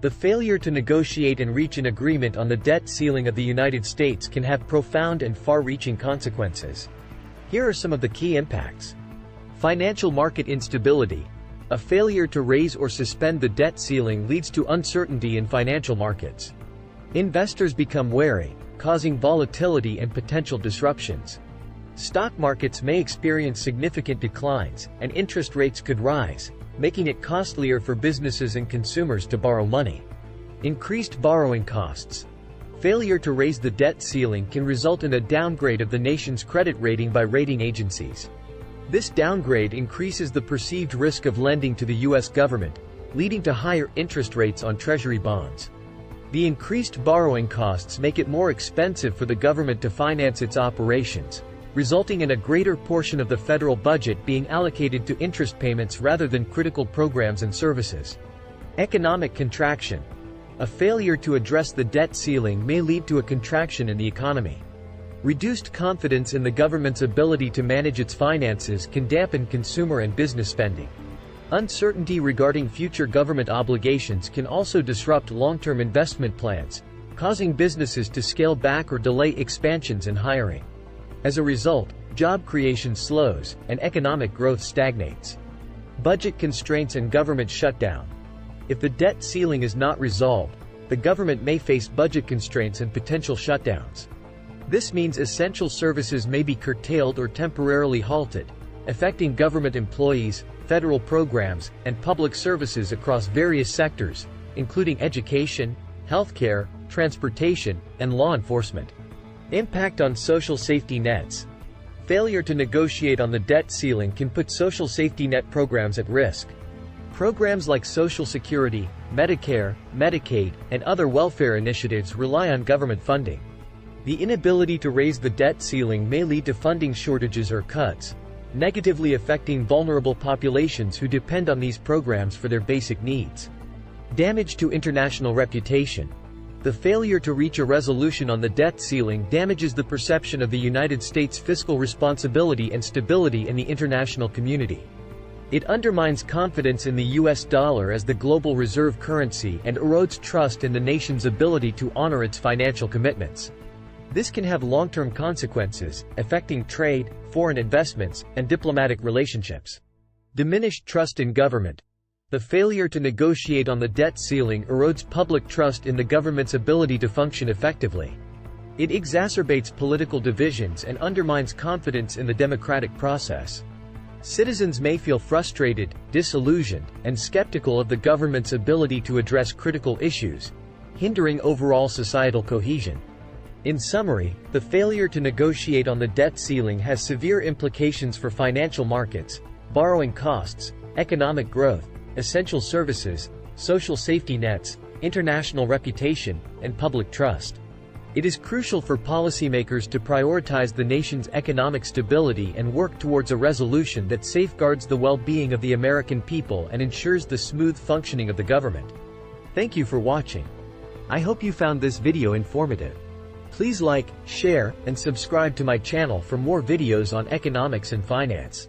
The failure to negotiate and reach an agreement on the debt ceiling of the United States can have profound and far-reaching consequences. Here are some of the key impacts. Financial market instability. A failure to raise or suspend the debt ceiling leads to uncertainty in financial markets. Investors become wary, causing volatility and potential disruptions. Stock markets may experience significant declines, and interest rates could rise, making it costlier for businesses and consumers to borrow money. Increased borrowing costs. Failure to raise the debt ceiling can result in a downgrade of the nation's credit rating by rating agencies. This downgrade increases the perceived risk of lending to the U.S. government, leading to higher interest rates on Treasury bonds. The increased borrowing costs make it more expensive for the government to finance its operations, resulting in a greater portion of the federal budget being allocated to interest payments rather than critical programs and services. Economic contraction. A failure to address the debt ceiling may lead to a contraction in the economy. Reduced confidence in the government's ability to manage its finances can dampen consumer and business spending. Uncertainty regarding future government obligations can also disrupt long-term investment plans, causing businesses to scale back or delay expansions and hiring. As a result, job creation slows, and economic growth stagnates. Budget constraints and government shutdown. If the debt ceiling is not resolved, the government may face budget constraints and potential shutdowns. This means essential services may be curtailed or temporarily halted, affecting government employees, federal programs, and public services across various sectors, including education, healthcare, transportation, and law enforcement. Impact on social safety nets. Failure to negotiate on the debt ceiling can put social safety net programs at risk. Programs like Social Security, Medicare, Medicaid, and other welfare initiatives rely on government funding. The inability to raise the debt ceiling may lead to funding shortages or cuts, negatively affecting vulnerable populations who depend on these programs for their basic needs. Damage to international reputation. The failure to reach a resolution on the debt ceiling damages the perception of the United States' fiscal responsibility and stability in the international community. It undermines confidence in the U.S. dollar as the global reserve currency and erodes trust in the nation's ability to honor its financial commitments. This can have long-term consequences, affecting trade, foreign investments, and diplomatic relationships. Diminished trust in government. The failure to negotiate on the debt ceiling erodes public trust in the government's ability to function effectively. It exacerbates political divisions and undermines confidence in the democratic process. Citizens may feel frustrated, disillusioned, and skeptical of the government's ability to address critical issues, hindering overall societal cohesion. In summary, the failure to negotiate on the debt ceiling has severe implications for financial markets, borrowing costs, economic growth, essential services, social safety nets, international reputation, and public trust. It is crucial for policymakers to prioritize the nation's economic stability and work towards a resolution that safeguards the well-being of the American people and ensures the smooth functioning of the government. Thank you for watching. I hope you found this video informative. Please like, share, and subscribe to my channel for more videos on economics and finance.